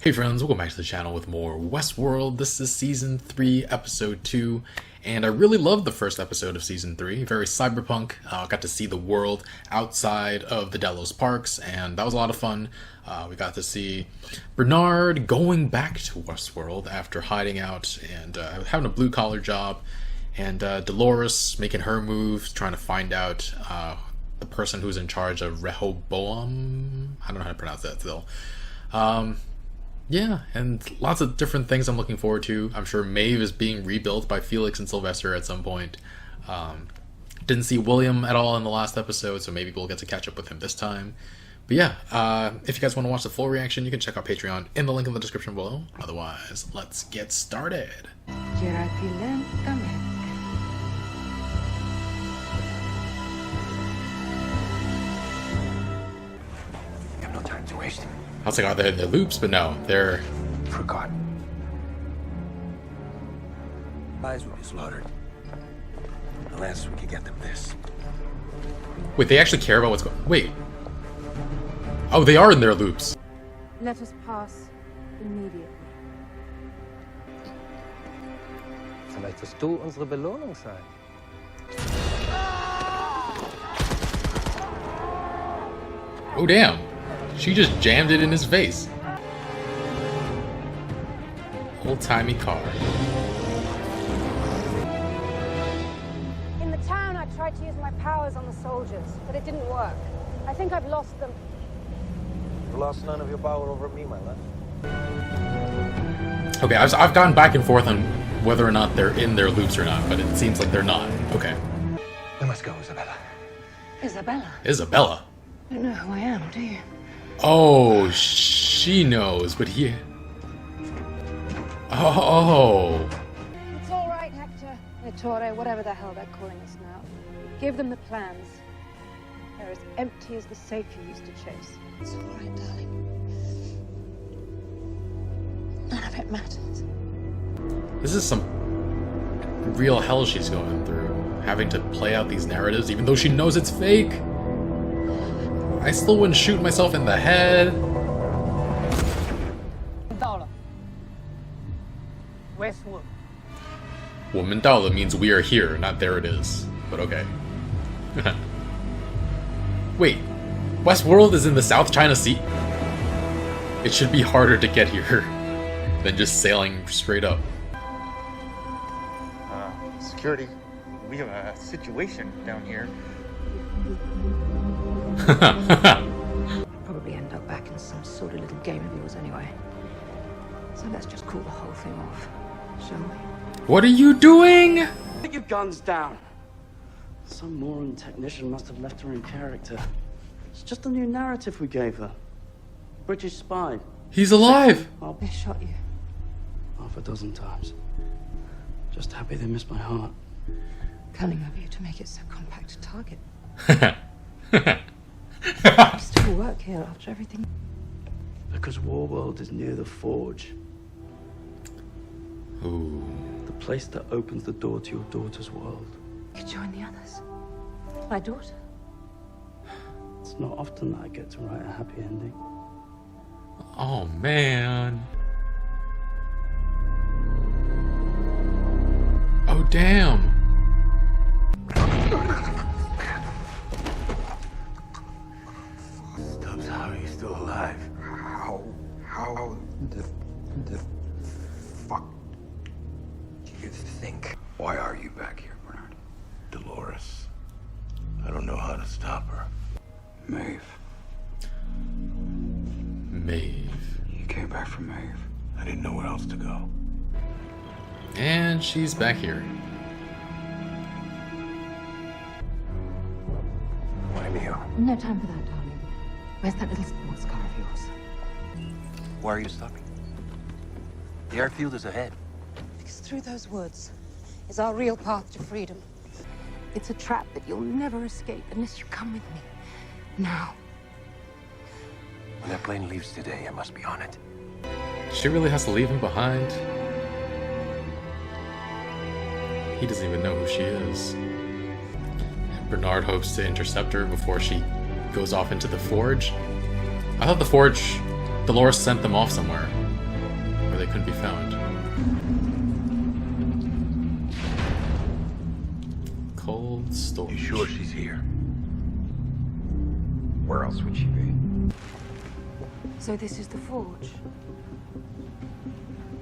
Hey friends, welcome back to the channel with more Westworld. This is Season 3, Episode 2, and I really loved the first episode of Season 3. Very cyberpunk. Got to see the world outside of the Delos parks, and that was a lot of fun. We got to see Bernard going back to Westworld after hiding out and having a blue-collar job, and Dolores making her moves, trying to find out the person who's in charge of Rehoboam. I don't know how to pronounce that still. Yeah, and lots of different things I'm looking forward to. I'm sure Maeve is being rebuilt by Felix and Sylvester at some point. Didn't see William at all in the last episode, so maybe we'll get to catch up with him this time. But yeah, if you guys want to watch the full reaction, you can check out Patreon in the link in the description below. Otherwise, let's get started. Got no time to waste. I was like, oh, they're in their loops, but no, they're... Forgotten. Lies will be slaughtered. Unless we can get them this. Wait, they actually care about what's going... Wait. Oh, they are in their loops. Let us pass immediately. Vielleicht wirst du unsere Belohnung sein. Oh, damn. She just jammed it in his face. Old-timey car. In the town, I tried to use my powers on the soldiers, but it didn't work. I think I've lost them. You lost none of your power over me, my love. Okay, I've gone back and forth on whether or not they're in their loops or not, but it seems like they're not. Okay. We must go, Isabella. Isabella? Isabella. You don't know who I am, do you? Oh, she knows, but he... Oh. It's all right, Hector. Ettore, whatever the hell they're calling us now. Give them the plans. They're as empty as the safe you used to chase. It's all right, darling. None of it matters. This is some real hell she's going through. Having to play out these narratives, even though she knows it's fake. I still wouldn't shoot myself in the head. Westworld. Mandala means we are here, not there it is. But okay. Wait, Westworld is in the South China Sea? It should be harder to get here than just sailing straight up. Security, we have a situation down here. Probably end up back in some sort of little game of yours anyway. So let's just call the whole thing off, shall we? What are you doing? Put your guns down. Some moron technician must have left her in character. It's just a new narrative we gave her. British spy. He's alive. They shot you. Half a dozen times. Just happy they missed my heart. Cunning of you to make it so compact a target. You still work here after everything. Because Warworld is near the Forge. Ooh. The place that opens the door to your daughter's world. You could join the others. My daughter. It's not often that I get to write a happy ending. Oh man. Oh damn. Stubbs, how are you still alive? How the fuck do you think? Why are you back here, Bernard? Dolores. I don't know how to stop her. Maeve. Maeve. You came back from Maeve. I didn't know where else to go. And she's back here. Why me? No time for that, darling. Where's that little sports car of yours? Why are you stopping? The airfield is ahead. Because through those woods is our real path to freedom. It's a trap that you'll never escape unless you come with me. Now. When that plane leaves today, I must be on it. She really has to leave him behind. He doesn't even know who she is. And Bernard hopes to intercept her before she goes off into the Forge. I thought the Forge, Dolores sent them off somewhere. couldn't be found. Cold storage. You sure she's here? Where else would she be? So this is the forge.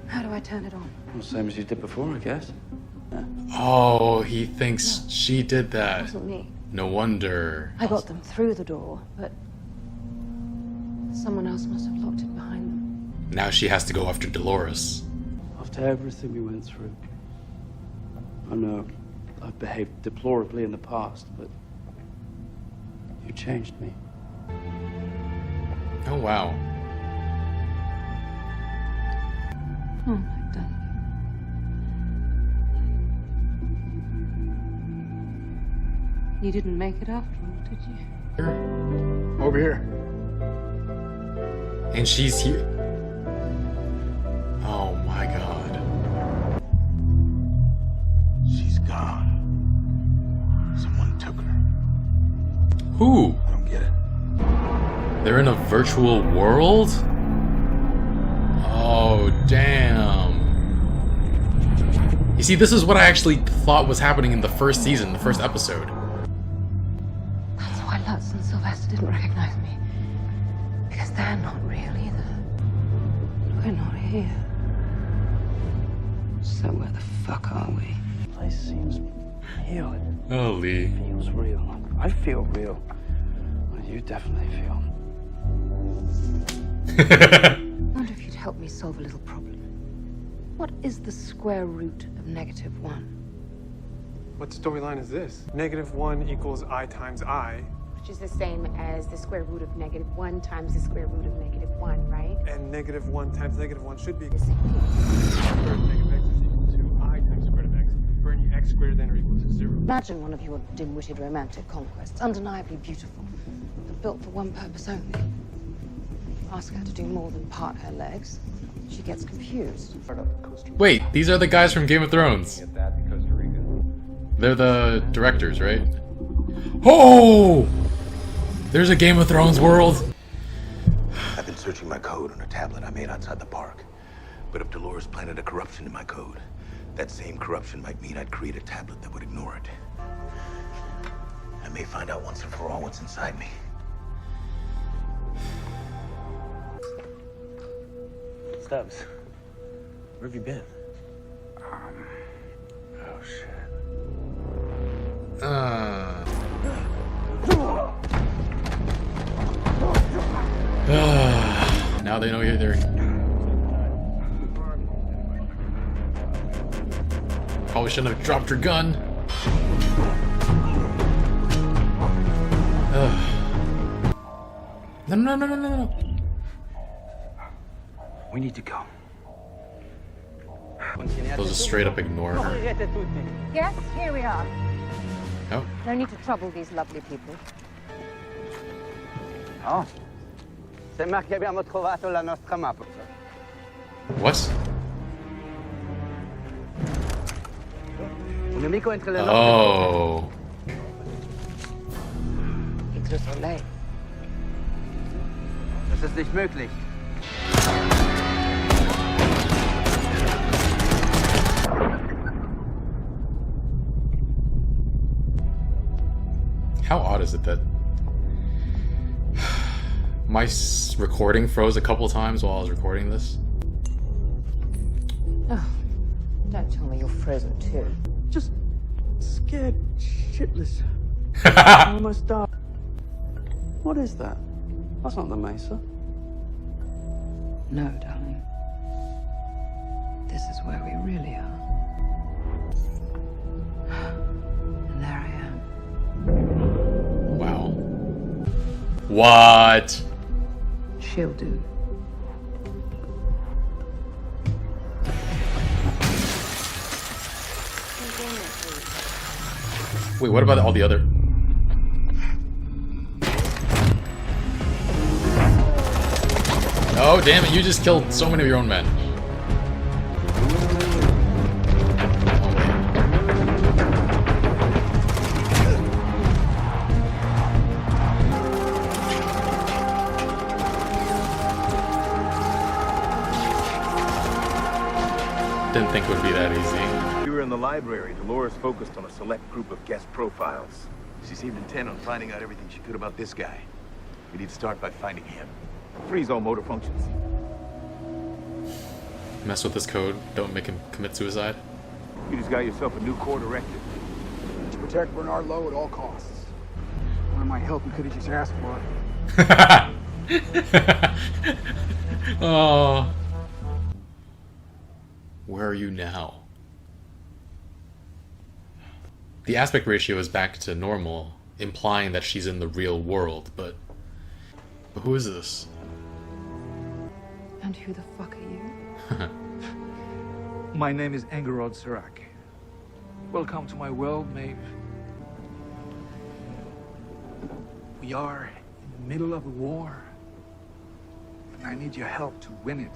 How do I turn it on? Well, same as you did before, I guess. Oh, he thinks she did It that. wasn't me. No wonder. I got them through the door, but someone else must have locked it behind them. Now she has to go after Dolores. After everything we went through, I know I've behaved deplorably in the past, but you changed me. Oh, wow. Oh, my darling. You didn't make it after all, did you? Over here. And she's here. Oh my god. She's gone. Someone took her. Who? I don't get it. They're in a virtual world? Oh, damn. You see, this is what I actually thought was happening in the first season, the first episode. That's why Lutz and Sylvester didn't recognize me. Because they're not real either. We're not here. So where the fuck are we? The place seems real. Oh, Lee. It feels real. I feel real. Well, you definitely feel. I wonder if you'd help me solve a little problem. What is the square root of -1? What storyline is this? -1 equals I times I, Which is the same as the square root of -1 times the square root of -1, right? and -1 times -1 should be The same thing. square root of -x is equal to I times square root of x, for any x greater than or equal to 0. Imagine one of your dim-witted romantic conquests, undeniably beautiful, but built for one purpose only. Ask her to do more than part her legs. She gets confused. Wait, these are the guys from Game of Thrones. They're the directors, right? Oh! There's a Game of Thrones world. I've been searching my code on a tablet I made outside the park. But if Dolores planted a corruption in my code, that same corruption might mean I'd create a tablet that would ignore it. I may find out once and for all what's inside me. Stubbs, where have you been? Oh, shit. Now they know you're there. Probably shouldn't have dropped your gun. No, no, no, no, no, no. We need to go. They'll just straight up ignore her. Yes, here we are. Oh, No need to trouble these lovely people. Oh. Sembra che abbiamo trovato la nostra mappa. what? Un nemico entre le nostre. Oh. It's le soleil. Das ist nicht möglich. How odd is it that my recording froze a couple times while I was recording this? Oh, don't tell me you're frozen too. Just scared shitless. I almost died. What is that? That's not the Mesa. No, darling. This is where we really are. And there I am. Wow. What? She'll do. Wait, what about all the other? Oh, damn it, you just killed so many of your own men. Didn't think it would be that easy. We were in the library. Dolores focused on a select group of guest profiles. She seemed intent on finding out everything she could about this guy. We need to start by finding him. Freeze all motor functions. Mess with this code. Don't make him commit suicide. You just got yourself a new core directive. To protect Bernard Lowe at all costs. Wanted my help, you could have just asked for it. Oh. Where are you now? The aspect ratio is back to normal, implying that she's in the real world, but who is this? And who the fuck are you? My name is Engerod Sirac. Welcome to my world, Maeve. We are in the middle of a war. And I need your help to win it.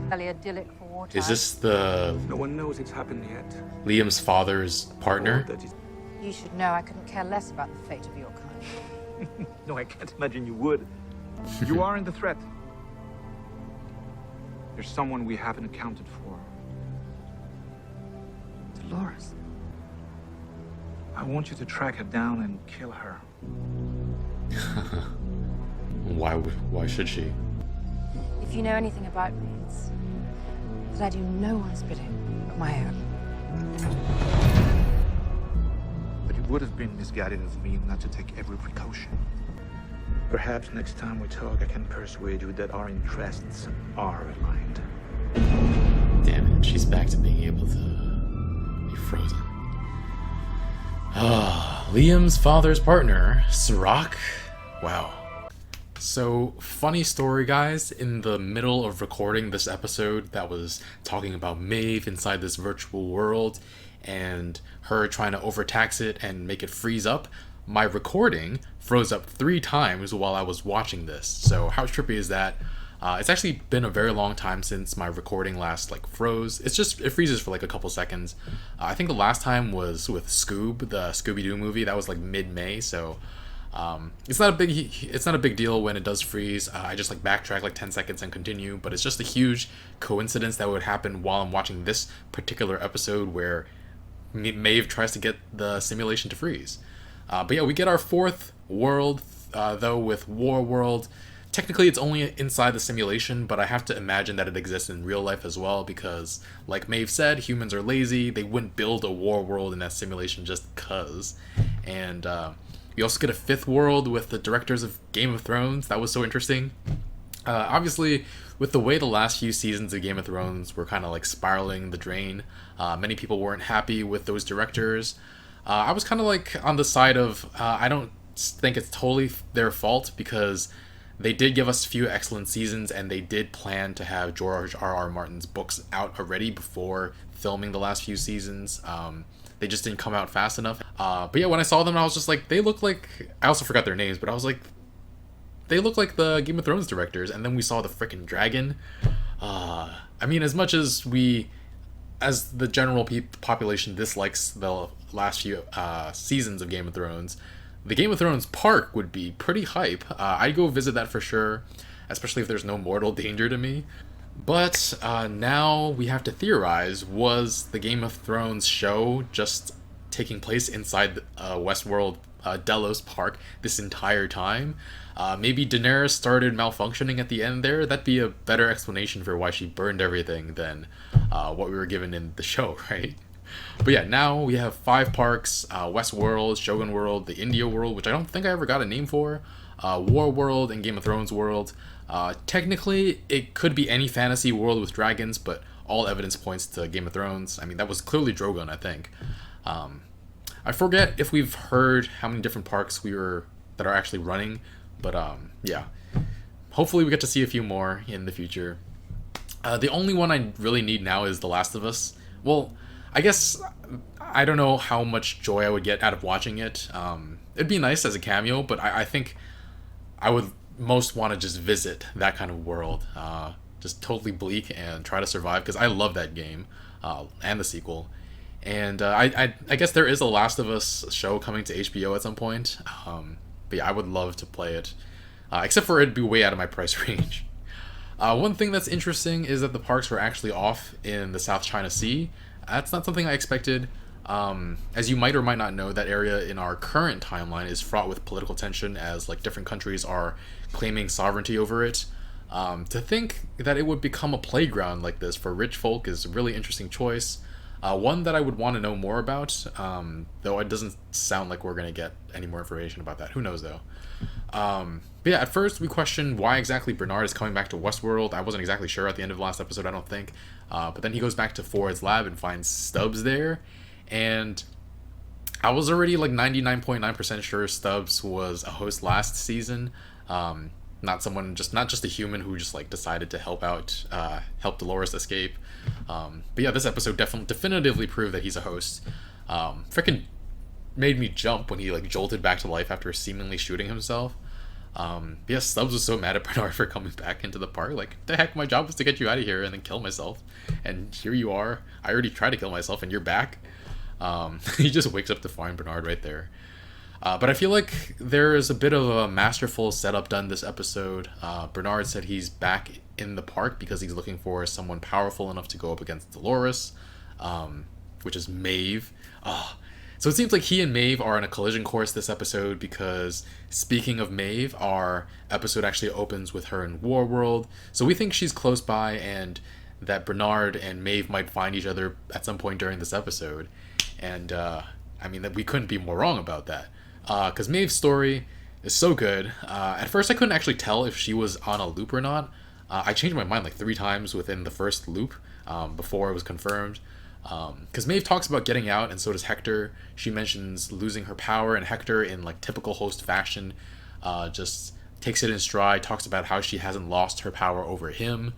Fairly idyllic for wartime. Is this the No one knows it's happened yet. Liam's father's partner? That is... You should know I couldn't care less about the fate of your kind. No, I can't imagine you would. You are in the threat. There's someone we haven't accounted for. Dolores. I want you to track her down and kill her. Why should she? If you know anything about me, it's that I do no one's bidding but my own. But it would have been misguided of me not to take every precaution. Perhaps next time we talk, I can persuade you that our interests are aligned. Damn it, she's back to being able to be frozen. Liam's father's partner, Sirac. Wow. So, funny story, guys. In the middle of recording this episode that was talking about Maeve inside this virtual world and her trying to overtax it and make it freeze up, my recording froze up 3 times while I was watching this. So how trippy is that? It's actually been a very long time since my recording last froze. It freezes for a couple seconds. I think the last time was with Scoob, the Scooby-Doo movie. That was mid-May, so it's not a big deal when it does freeze. I just backtrack 10 seconds and continue, but it's just a huge coincidence that would happen while I'm watching this particular episode where Maeve tries to get the simulation to freeze. But yeah, we get our 4th world, though, with War World. Technically, it's only inside the simulation, but I have to imagine that it exists in real life as well, because, like Maeve said, humans are lazy. They wouldn't build a war world in that simulation just cuz. And we also get a 5th world with the directors of Game of Thrones. That was so interesting. Obviously, with the way the last few seasons of Game of Thrones were kind of spiraling the drain, many people weren't happy with those directors. I was kind of on the side of I don't think it's totally their fault, because they did give us a few excellent seasons, and they did plan to have George R.R. Martin's books out already before filming the last few seasons. They just didn't come out fast enough. But yeah, when I saw them, I was just they look like... I also forgot their names, but I was they look like the Game of Thrones directors. And then we saw the frickin' dragon. I mean, as much as as the general population dislikes the last few seasons of Game of Thrones, the Game of Thrones park would be pretty hype. I'd go visit that for sure, especially if there's no mortal danger to me. But now we have to theorize, was the Game of Thrones show just taking place inside Westworld Delos Park this entire time? Maybe Daenerys started malfunctioning at the end there? That'd be a better explanation for why she burned everything than what we were given in the show, right? But yeah, now we have 5 parks: Westworld, Shogun World, the India World, which I don't think I ever got a name for, War World, and Game of Thrones World. Technically, it could be any fantasy world with dragons, but all evidence points to Game of Thrones. I mean, that was clearly Drogon, I think. I forget if we've heard how many different parks that are actually running, but yeah. Hopefully we get to see a few more in the future. The only one I really need now is The Last of Us. Well, I guess I don't know how much joy I would get out of watching it. It'd be nice as a cameo, but I think I would most want to just visit that kind of world. Just totally bleak and try to survive, because I love that game and the sequel. And I guess there is a Last of Us show coming to HBO at some point. But yeah, I would love to play it. Except for it'd be way out of my price range. One thing that's interesting is that the parks were actually off in the South China Sea. That's not something I expected. As you might or might not know, that area in our current timeline is fraught with political tension as like different countries are claiming sovereignty over it. To think that it would become a playground like this for rich folk is a really interesting choice. One that I would want to know more about, though it doesn't sound like we're going to get any more information about that. Who knows, though? But yeah, at first we questioned why exactly Bernard is coming back to Westworld. I wasn't exactly sure at the end of the last episode, I don't think. But then he goes back to Ford's lab and finds Stubbs there. And I was already like 99.9% sure Stubbs was a host last season. Not just a human who just like decided to help Dolores escape. But yeah, this episode definitively proved that he's a host. Freaking made me jump when he like jolted back to life after seemingly shooting himself. Yeah, Stubbs was so mad at Bernard for coming back into the park. Like, the heck, my job was to get you out of here and then kill myself. And here you are. I already tried to kill myself and you're back. He just wakes up to find Bernard right there. But I feel like there is a bit of a masterful setup done this episode. Bernard said he's back in the park because he's looking for someone powerful enough to go up against Dolores, which is Maeve. So it seems like he and Maeve are on a collision course this episode because, speaking of Maeve, our episode actually opens with her in Warworld. So we think she's close by and that Bernard and Maeve might find each other at some point during this episode. And, I mean, that we couldn't be more wrong about that. Because Maeve's story is so good. At first, I couldn't actually tell if she was on a loop or not. I changed my mind like 3 times within the first loop before it was confirmed. Because Maeve talks about getting out, and so does Hector. She mentions losing her power, and Hector, in like typical host fashion, just takes it in stride, talks about how she hasn't lost her power over him.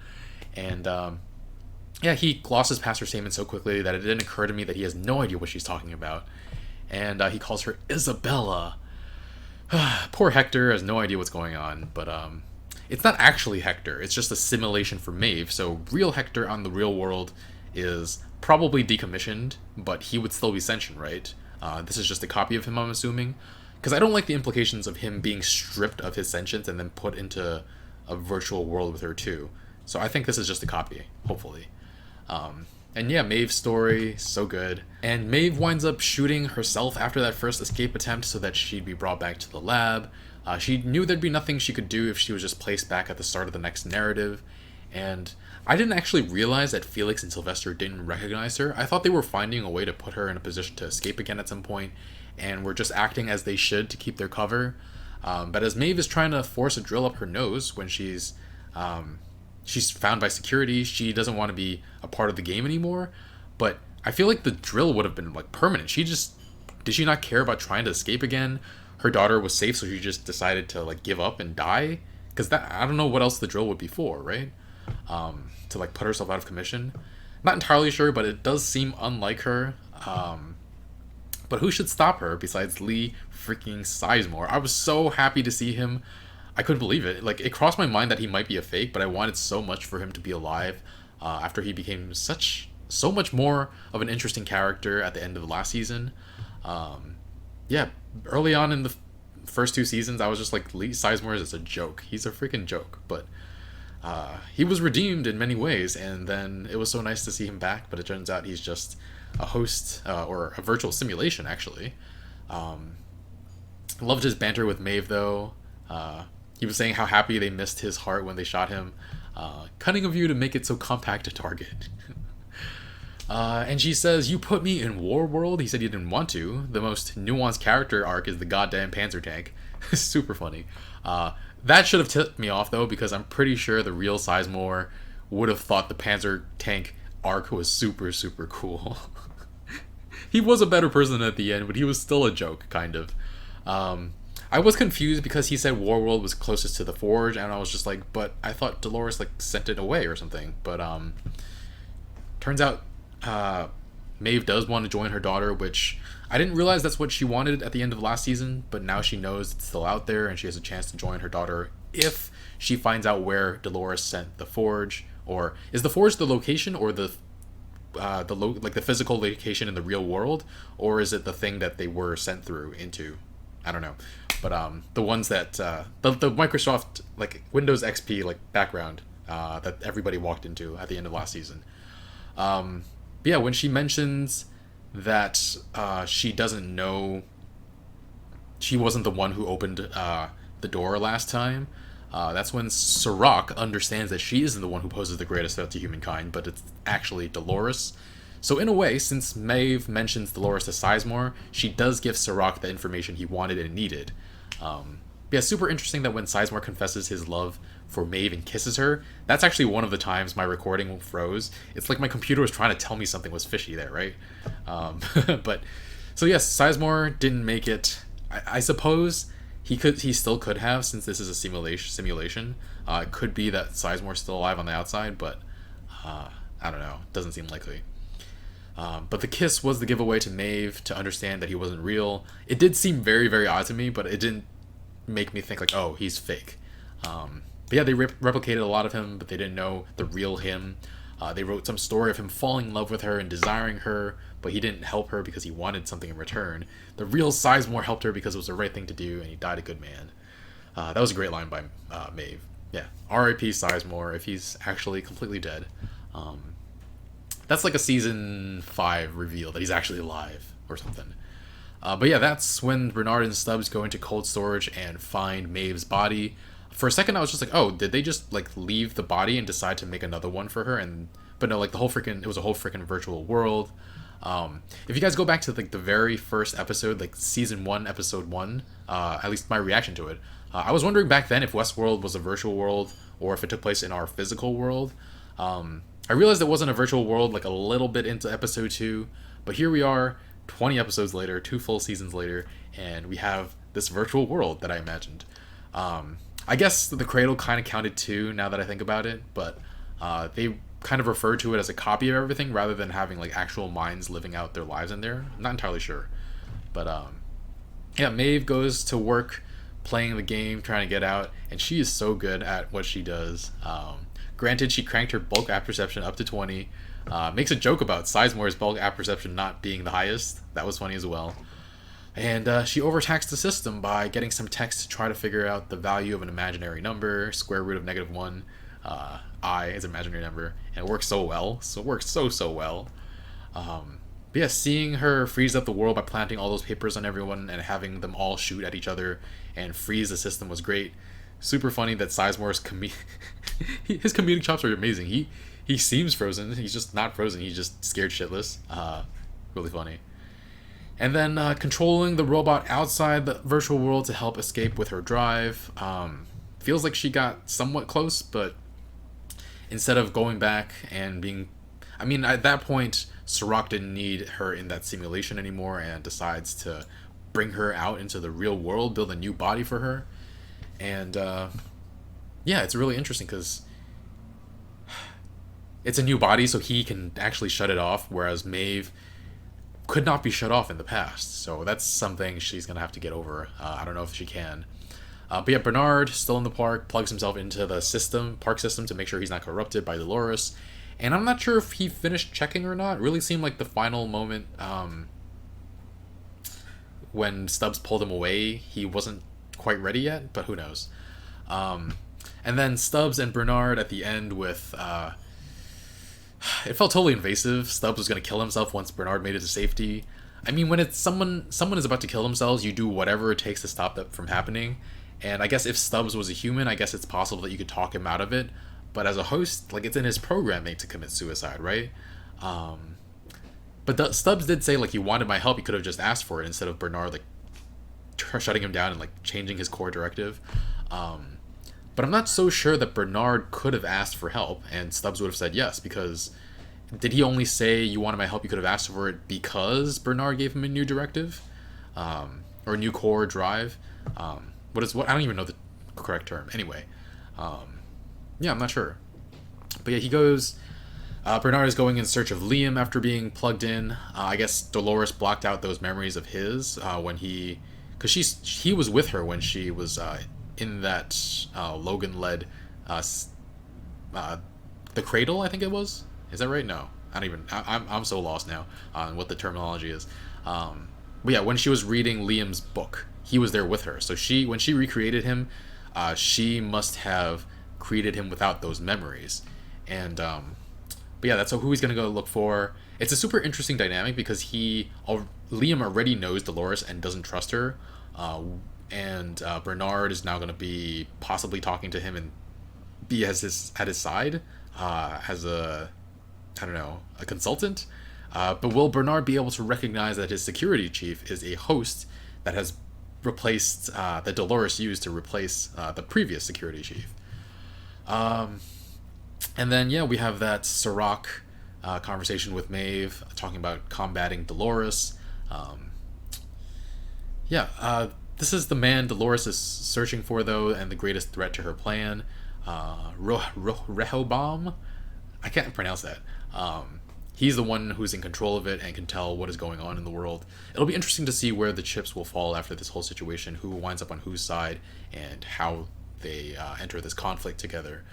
And yeah, he glosses past her statement so quickly that it didn't occur to me that he has no idea what she's talking about. And he calls her Isabella. Poor Hector has no idea what's going on, but it's not actually Hector. It's just a simulation for Maeve. So real Hector on the real world is probably decommissioned, but he would still be sentient, right? This is just a copy of him, I'm assuming. Because I don't like the implications of him being stripped of his sentience and then put into a virtual world with her too. So I think this is just a copy, hopefully. And yeah, Maeve's story, so good. And Maeve winds up shooting herself after that first escape attempt so that she'd be brought back to the lab. She knew there'd be nothing she could do if she was just placed back at the start of the next narrative. And I didn't actually realize that Felix and Sylvester didn't recognize her. I thought they were finding a way to put her in a position to escape again at some point, and were just acting as they should to keep their cover. But as Maeve is trying to force a drill up her nose when she's found by security, she doesn't want to be a part of the game anymore. But I feel like the drill would have been like permanent. Did she not care about trying to escape again? Her daughter was safe, so she just decided to like give up and die. Because I don't know what else the drill would be for, right? To like put herself out of commission. Not entirely sure, but it does seem unlike her. But who should stop her besides Lee freaking Sizemore? I was so happy to see him. I couldn't believe it. Like, it crossed my mind that he might be a fake, but I wanted so much for him to be alive after he became so much more of an interesting character at the end of the last season. Yeah, early on in the first 2 seasons, I was just like, Lee Sizemore is a joke. He's a freaking joke. But he was redeemed in many ways, and then it was so nice to see him back, but it turns out he's just a host, or a virtual simulation, actually. Loved his banter with Maeve, though. He was saying how happy they missed his heart when they shot him. Cunning of you to make it so compact a target. And she says, "You put me in Warworld?" He said he didn't want to. The most nuanced character arc is the goddamn Panzer tank. Super funny. That should have tipped me off, though, because I'm pretty sure the real Sizemore would have thought the Panzer tank arc was super, super cool. He was a better person at the end, but he was still a joke, kind of. I was confused because he said Warworld was closest to the Forge, and I was just like, but I thought Dolores like sent it away or something. But turns out Maeve does want to join her daughter, which I didn't realize that's what she wanted at the end of last season, but now she knows it's still out there and she has a chance to join her daughter if she finds out where Dolores sent the Forge. Or is the Forge the location, or the physical location in the real world, or is it the thing that they were sent through into? I don't know. But the ones that the Microsoft like Windows XP like background that everybody walked into at the end of last season. But yeah, when she mentions that she doesn't know, she wasn't the one who opened the door last time, that's when Serac understands that she isn't the one who poses the greatest threat to humankind, but it's actually Dolores. So in a way, since Maeve mentions Dolores to Sizemore, she does give Serac the information he wanted and needed. Yeah, super interesting that when Sizemore confesses his love for Maeve and kisses her, that's actually one of the times my recording froze. It's like my computer was trying to tell me something was fishy there, right? But so yes, Sizemore didn't make it. I suppose he still could have, since this is a simulation. It could be that Sizemore's still alive on the outside, but I don't know. Doesn't seem likely. But the kiss was the giveaway to Maeve to understand that he wasn't real. It did seem very, very odd to me, but it didn't make me think like, oh, he's fake. But yeah, they replicated a lot of him, but they didn't know the real him. They wrote some story of him falling in love with her and desiring her, but he didn't help her because he wanted something in return. The real Sizemore helped her because it was the right thing to do, and he died a good man. That was a great line by Maeve. Yeah, R.I.P. Sizemore, if he's actually completely dead. That's like a season 5 reveal that he's actually alive or something. But yeah, that's when Bernard and Stubbs go into cold storage and find Maeve's body. For a second, I was just like, oh, did they just like leave the body and decide to make another one for her? But no, like it was a whole freaking virtual world. If you guys go back to like the very first episode, like season 1, episode 1, at least my reaction to it, I was wondering back then if Westworld was a virtual world or if it took place in our physical world. I realized it wasn't a virtual world like a little bit into episode 2, but here we are 20 episodes later, 2 full seasons later, and we have this virtual world that I imagined. I guess the cradle kind of counted too, now that I think about it, but they kind of refer to it as a copy of everything rather than having like actual minds living out their lives in there. I'm not entirely sure. But yeah, Maeve goes to work playing the game, trying to get out, and she is so good at what she does. Granted, she cranked her bulk apperception up to 20. Makes a joke about Sizemore's bulk apperception not being the highest. That was funny as well. And she overtaxed the system by getting some text to try to figure out the value of an imaginary number, square root of -1. I is an imaginary number, and it works so well. So it works so well. But yeah, seeing her freeze up the world by planting all those papers on everyone and having them all shoot at each other and freeze the system was great. Super funny that Sizemore's his comedic chops are amazing. He seems frozen. He's just not frozen. He's just scared shitless. Really funny. And then controlling the robot outside the virtual world to help escape with her drive. Feels like she got somewhat close, but instead of going back and being... I mean, at that point, Serac didn't need her in that simulation anymore and decides to bring her out into the real world, build a new body for her. And yeah, it's really interesting because it's a new body, so he can actually shut it off, whereas Maeve could not be shut off in the past. So that's something she's going to have to get over. I don't know if she can. But yeah, Bernard, still in the park, plugs himself into the park system to make sure he's not corrupted by Dolores. And I'm not sure if he finished checking or not. It really seemed like the final moment when Stubbs pulled him away, he wasn't quite ready yet, but who knows. And then Stubbs and Bernard at the end with... it felt totally invasive. Stubbs was going to kill himself once Bernard made it to safety. I mean, when it's someone is about to kill themselves, you do whatever it takes to stop that from happening. And I guess if Stubbs was a human, I guess it's possible that you could talk him out of it. But as a host, like, it's in his programming to commit suicide, right? But Stubbs did say, like, he wanted my help. He could have just asked for it instead of Bernard, like, shutting him down and, like, changing his core directive. But I'm not so sure that Bernard could have asked for help and Stubbs would have said yes, because did he only say you wanted my help, you could have asked for it because Bernard gave him a new directive? Or a new core drive? I don't even know the correct term. Anyway. Yeah, I'm not sure. But yeah, he goes... Bernard is going in search of Liam after being plugged in. I guess Dolores blocked out those memories of his when he... Because he was with her when she was... in that Logan-led the cradle, I think it was. Is that right? No, I don't even. I'm so lost now on what the terminology is. But yeah, when she was reading Liam's book, he was there with her. So when she recreated him, she must have created him without those memories. And but yeah, that's who he's gonna go look for. It's a super interesting dynamic because Liam already knows Dolores and doesn't trust her, and Bernard is now gonna be possibly talking to him and be at his side as a, I don't know, a consultant. But will Bernard be able to recognize that his security chief is a host that has replaced that Dolores used to replace the previous security chief? And then yeah, we have that Sirach conversation with Maeve talking about combating Dolores. This is the man Dolores is searching for, though, and the greatest threat to her plan. Rehoboam, I can't pronounce that. He's the one who's in control of it and can tell what is going on in the world. It'll be interesting to see where the chips will fall after this whole situation, who winds up on whose side, and how they enter this conflict together.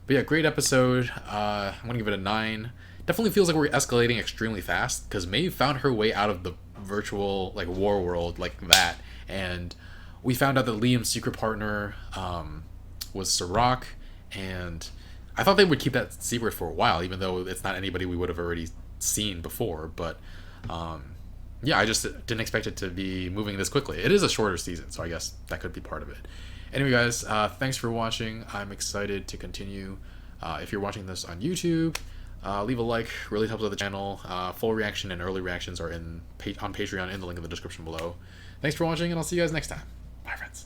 But yeah, great episode. I'm gonna give it a 9. Definitely feels like we're escalating extremely fast because Maeve found her way out of the virtual like war world like that, and we found out that Liam's secret partner was Sirach, and I thought they would keep that secret for a while, even though it's not anybody we would have already seen before. But yeah, I just didn't expect it to be moving this quickly. It is a shorter season, so I guess that could be part of it. Anyway, guys, thanks for watching. I'm excited to continue. If you're watching this on YouTube, leave a like, really helps out the channel. Full reaction and early reactions are on Patreon in the link in the description below. Thanks for watching, and I'll see you guys next time. Bye, friends.